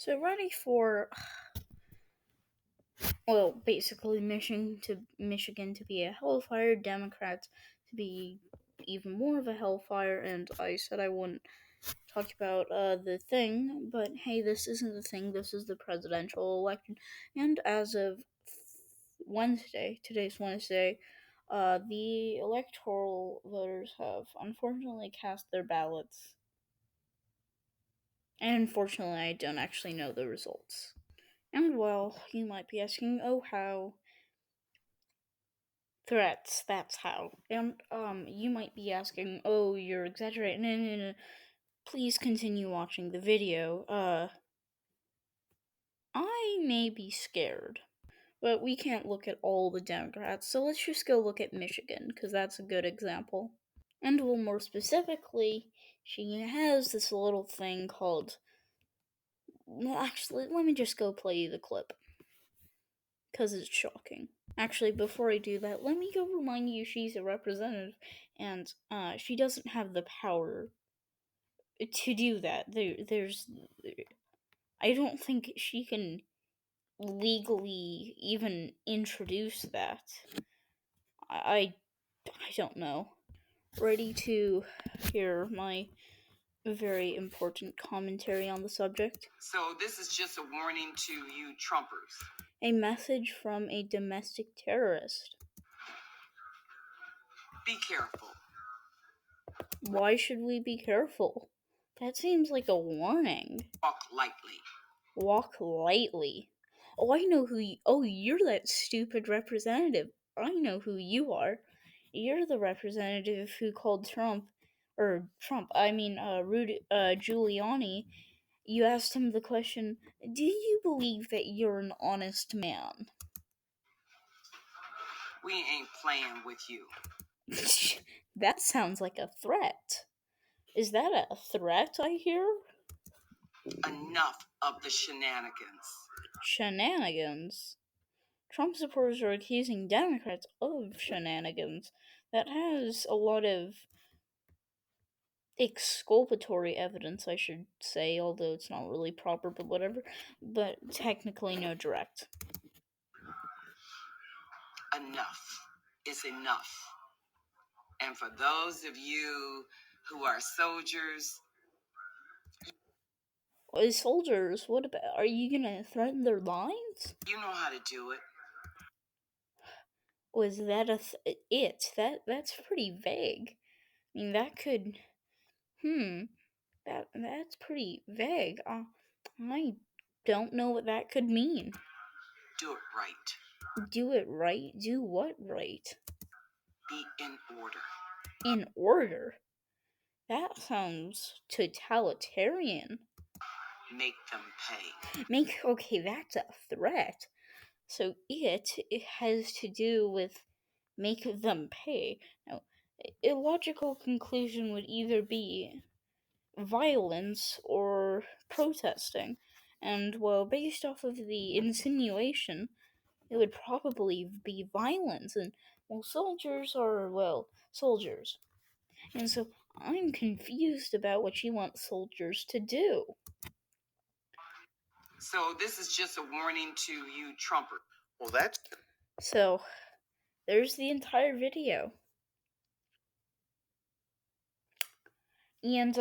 So ready for, well, basically Michigan to be a hellfire, Democrats to be even more of a hellfire, and I said I wouldn't talk about the thing, but hey, this isn't the thing, this is the presidential election, and as of today's Wednesday, the electoral voters have unfortunately cast their ballots. And unfortunately, I don't actually know the results. And well, you might be asking, oh, how? Threats, that's how. And, you might be asking, oh, you're exaggerating. No. Please continue watching the video. I may be scared, but we can't look at all the Democrats, so let's just go look at Michigan, because that's a good example. And, well, more specifically, she has this little thing called. Well, actually, let me just go play you the clip, because it's shocking. Actually, before I do that, let me go remind you she's a representative, and she doesn't have the power to do that. I don't think she can legally even introduce that. I, I don't know. Ready to hear my very important commentary on the subject? So this is just a warning to you Trumpers. A message from a domestic terrorist. Be careful. Why should we be careful? That seems like a warning. Walk lightly. Walk lightly. Oh, I know who you. Oh, you're that stupid representative. I know who you are. You're the representative who called Giuliani. You asked him the question, do you believe that you're an honest man? We ain't playing with you. That sounds like a threat. Is that a threat I hear? Enough of the shenanigans. Shenanigans? Trump supporters are accusing Democrats of shenanigans. That has a lot of exculpatory evidence, I should say, although it's not really proper, but whatever. But technically, no direct. Enough is enough. And for those of you who are soldiers, Soldiers, what about? Are you gonna threaten their lives? you know how to do it. Was that That's pretty vague. I mean, that could. That's pretty vague. I don't know what that could mean. Do it right. Do it right? Do what right? Be in order. In order? That sounds totalitarian. Make them pay. Okay, that's a threat. So it has to do with make them pay. Now, a logical conclusion would either be violence or protesting. And, well, based off of the insinuation, it would probably be violence. And, well, soldiers are, well, soldiers. And so I'm confused about what she wants soldiers to do. So this is just a warning to you Trumpers. Well, that's... So, there's the entire video. And,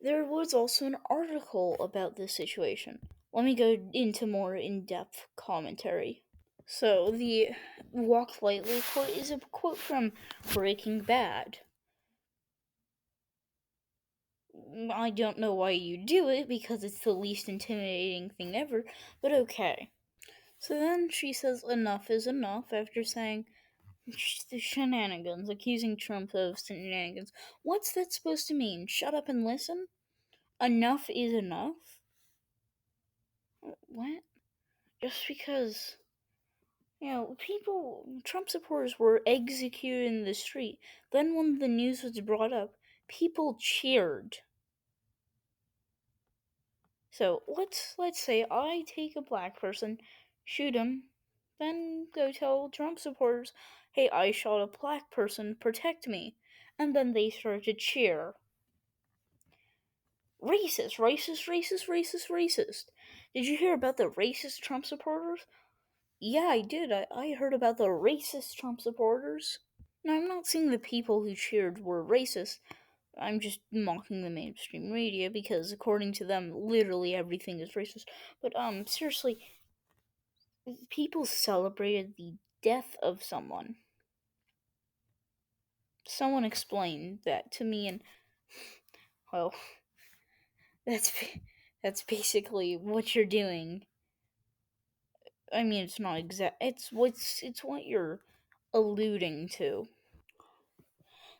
there was also an article about this situation. Let me go into more in-depth commentary. So, the walk lightly quote is a quote from Breaking Bad. I don't know why you do it, because it's the least intimidating thing ever, but okay. So then she says enough is enough after saying the shenanigans, accusing Trump of shenanigans. What's that supposed to mean? Shut up and listen? Enough is enough? What? Just because, Trump supporters were executed in the street. Then when the news was brought up, people cheered. So let's say I take a black person, shoot him, then go tell Trump supporters, hey, I shot a black person, protect me. And then they start to cheer. Racist, racist, racist, racist, racist. Did you hear about the racist Trump supporters? Yeah, I did. I heard about the racist Trump supporters. Now, I'm not saying the people who cheered were racist. I'm just mocking the mainstream media because, according to them, literally everything is racist. But, seriously, people celebrated the death of someone. Someone explained that to me, and, well, that's that's basically what you're doing. I mean, it's not exact. It's what you're alluding to.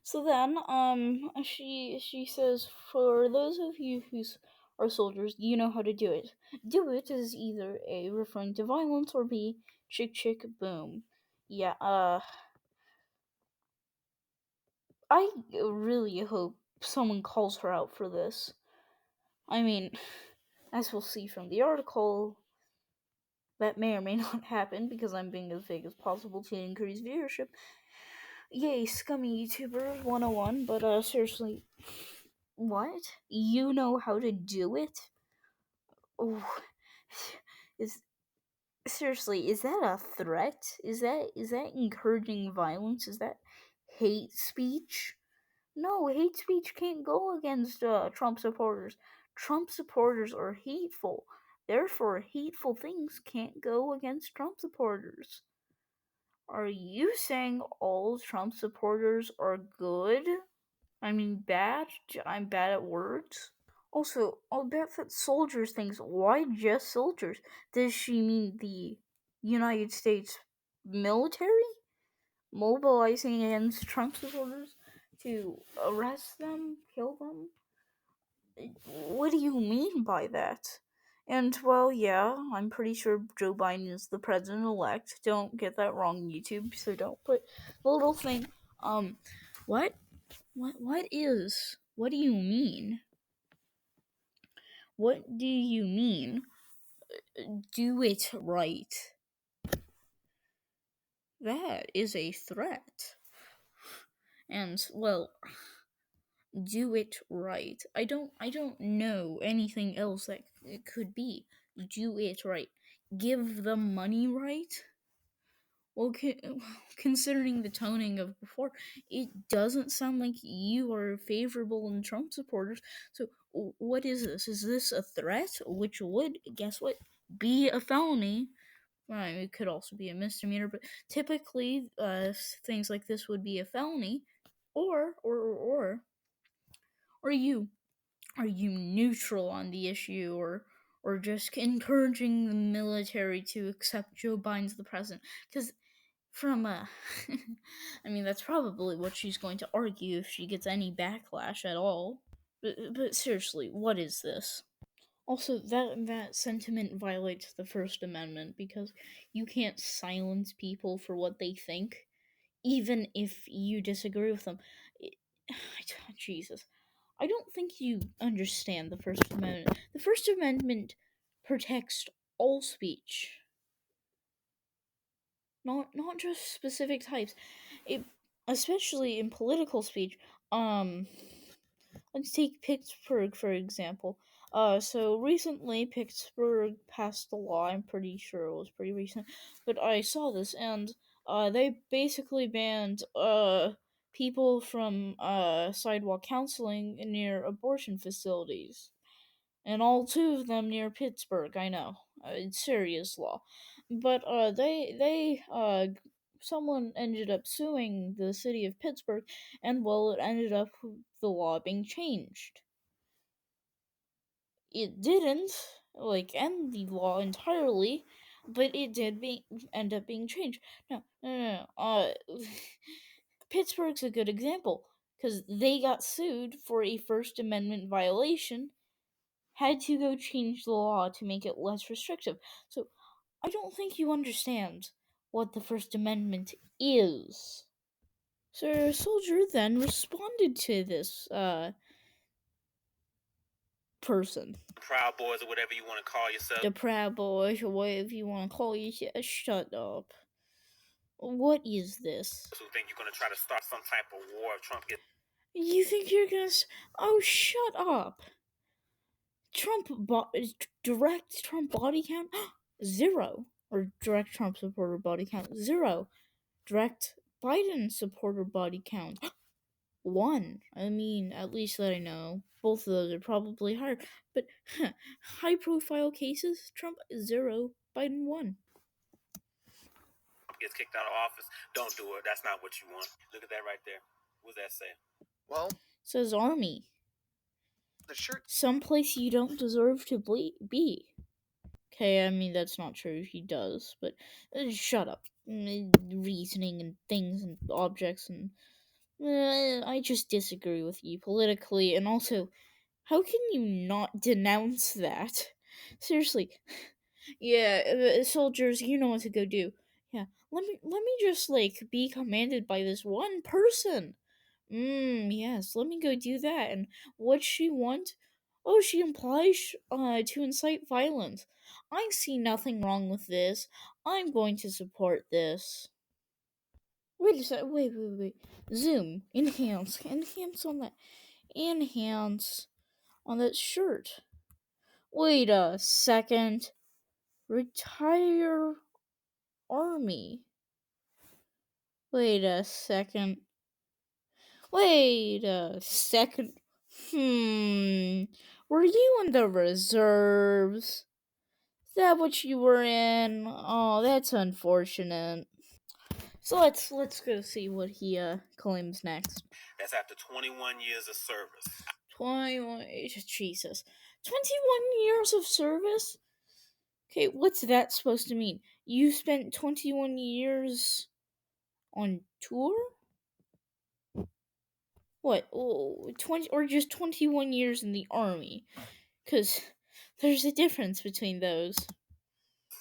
So then, she says, for those of you who are soldiers, you know how to do it. Do it is either A, referring to violence, or B, chick chick boom. Yeah, I really hope someone calls her out for this. I mean, as we'll see from the article, that may or may not happen because I'm being as vague as possible to increase viewership. Yay, scummy YouTuber 101, but seriously, what? You know how to do it? Oh, is seriously, is that a threat? Is that encouraging violence? Is that hate speech? No, hate speech can't go against Trump supporters. Trump supporters are hateful. Therefore, hateful things can't go against Trump supporters. Are you saying all Trump supporters are good? I mean, bad? I'm bad at words. Also, I'll bet that soldiers thinks, why just soldiers? Does she mean the United States military? Mobilizing against Trump supporters to arrest them, kill them? What do you mean by that? And, well, yeah, I'm pretty sure Joe Biden is the president elect. Don't get that wrong, YouTube, so don't put the little thing. What? What do you mean? What do you mean? Do it right. That is a threat. And, well, do it right. I don't know anything else that it could be. Do it right. Give the money right. Well, considering the toning of before, it doesn't sound like you are favorable in Trump supporters. So, what is this? Is this a threat? Which would, guess what, be a felony? Well, it could also be a misdemeanor, but typically, things like this would be a felony. Or are you neutral on the issue, or just encouraging the military to accept Joe Biden's the president? Because from I mean, that's probably what she's going to argue if she gets any backlash at all. But seriously, what is this? Also, that sentiment violates the First Amendment because you can't silence people for what they think, even if you disagree with them. Jesus, I don't think you understand the First Amendment. The First Amendment protects all speech, not just specific types. It, especially in political speech. Um, let's take Pittsburgh for example. So recently Pittsburgh passed a law. I'm pretty sure it was pretty recent, but I saw this, and they basically banned people from sidewalk counseling near abortion facilities, and all two of them near Pittsburgh. I know, it's serious law, but someone ended up suing the city of Pittsburgh, and, well, it ended up the law being changed. It didn't end the law entirely, but it did end up being changed. No. Pittsburgh's a good example because they got sued for a First Amendment violation, had to go change the law to make it less restrictive. So I don't think you understand what the First Amendment is. So Soldier then responded to this person. Proud Boys or whatever you want to call yourself. The Proud Boys or whatever you want to call yourself. Shut up. What is this? Who think you're gonna try to start some type of war if Trump gets? You think you're gonna? Oh, shut up. direct Trump body count 0, or direct Trump supporter body count 0, direct Biden supporter body count 1. I mean, at least that I know. Both of those are probably higher, but high profile cases, Trump 0, Biden 1. Gets kicked out of office. Don't do it. That's not what you want. Look at that right there. What does that say? Well, Says Army. the shirt. Someplace you don't deserve to be. Okay, I mean, that's not true. He does, but shut up. Reasoning and things and objects and. I just disagree with you politically, and also, how can you not denounce that? Seriously. Yeah, soldiers, you know what to go do. Yeah, let me just, like, be commanded by this one person. Yes, let me go do that. And what'd she want? Oh, she implies to incite violence. I see nothing wrong with this. I'm going to support this. Wait a sec. Wait. Zoom. Enhance on that. Enhance on that shirt. Wait a second. Retire Army. Wait a second. Wait a second. Were you in the reserves? Is that what you were in? Oh, that's unfortunate. So let's go see what he claims next. That's after 21 years of service. 21. Jesus. 21 years of service? Okay, what's that supposed to mean? You spent 21 years on tour? What? 20 or just 21 years in the army? Cuz there's a difference between those.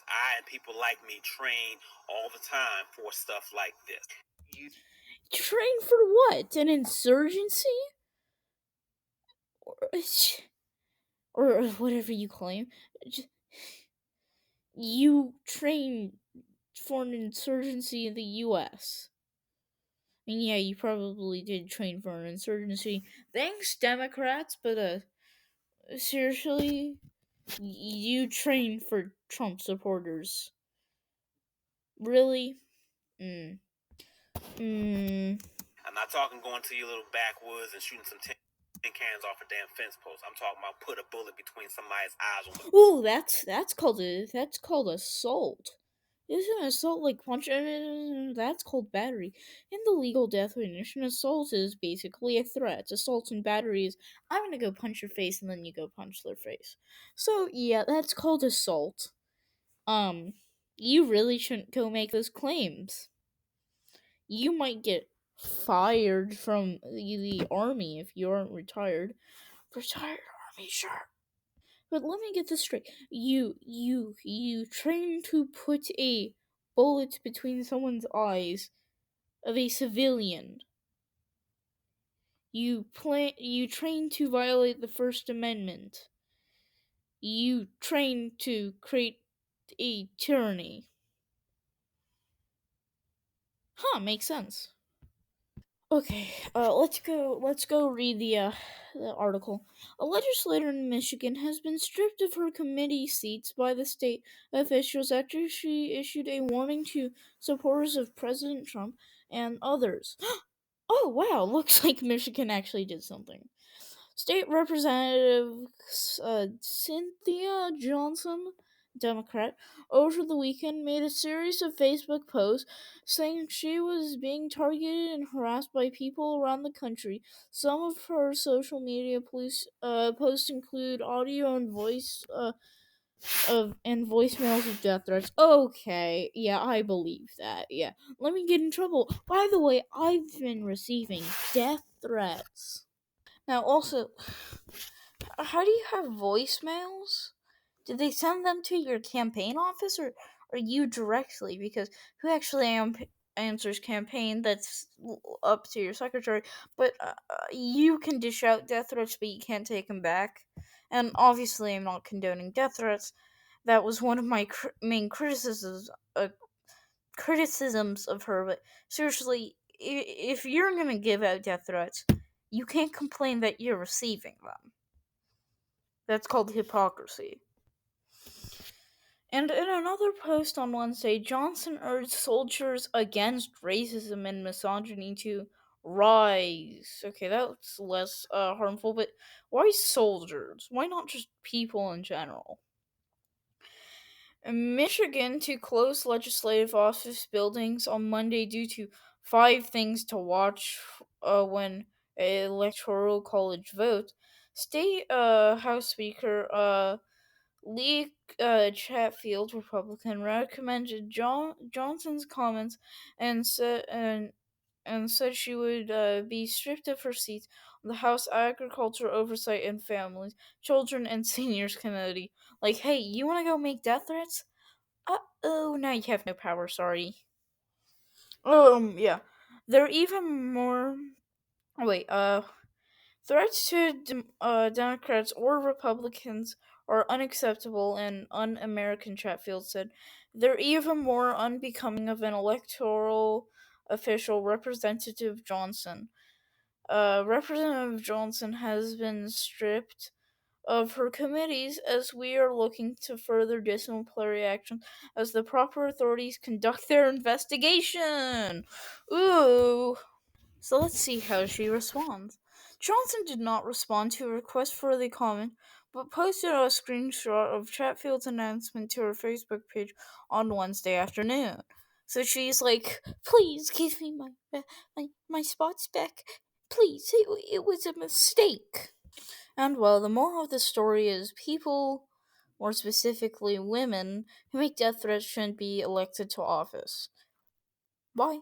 I and people like me train all the time for stuff like this. You Train for what? An insurgency? Or whatever you claim. You train for an insurgency in the US. And yeah, you probably did train for an insurgency. Thanks, Democrats, but seriously, you train for Trump supporters. Really? I'm not talking going to your little backwoods and shooting some tin cans off a damn fence post. I'm talking about put a bullet between somebody's eyes. Ooh, that's called assault. Isn't assault like punching? That's called battery. In the legal definition, assault is basically a threat. Assault and battery is I'm gonna go punch your face and then you go punch their face. So yeah, that's called assault. You really shouldn't go make those claims. You might get fired from the army if you aren't retired. Retired army, sure. But let me get this straight. You train to put a bullet between someone's eyes of a civilian. You train to violate the First Amendment. You train to create a tyranny. Makes sense. Okay, let's go read the article. A legislator in Michigan has been stripped of her committee seats by the state officials after she issued a warning to supporters of President Trump and others. Oh wow, looks like Michigan actually did something. State Representative Cynthia Johnson, Democrat, over the weekend made a series of Facebook posts saying she was being targeted and harassed by people around the country. Some of her social media posts include audio and voicemails of death threats. Okay, yeah, I believe that. Yeah, let me get in trouble. By the way, I've been receiving death threats. Now, also, how do you have voicemails? Did they send them to your campaign office or you directly? Because who actually answers campaign? That's up to your secretary. But you can dish out death threats, but you can't take them back. And obviously, I'm not condoning death threats. That was one of my main criticisms of her. But seriously, if you're gonna give out death threats, you can't complain that you're receiving them. That's called hypocrisy. And in another post on Wednesday, Johnson urged soldiers against racism and misogyny to rise. Okay, that's less harmful, but why soldiers? Why not just people in general? Michigan to close legislative office buildings on Monday due to 5 things to watch when electoral college vote. State House Speaker Lee Chatfield, Republican, recommended Johnson's comments and said she would be stripped of her seat on the House Agriculture Oversight and Families, Children and Seniors Committee. Like, hey, you want to go make death threats? Oh, now you have no power. Sorry. Yeah, they're even more. Wait, threats to Democrats or Republicans are unacceptable and un-American, Chatfield said. They're even more unbecoming of an electoral official, Representative Johnson. Representative Johnson has been stripped of her committees as we are looking to further disciplinary action as the proper authorities conduct their investigation. Ooh. So let's see how she responds. Johnson did not respond to a request for the comment, but posted a screenshot of Chatfield's announcement to her Facebook page on Wednesday afternoon. So she's like, "Please give me my spots back. Please, it was a mistake." And well, the moral of the story is people, more specifically women, who make death threats shouldn't be elected to office. Bye.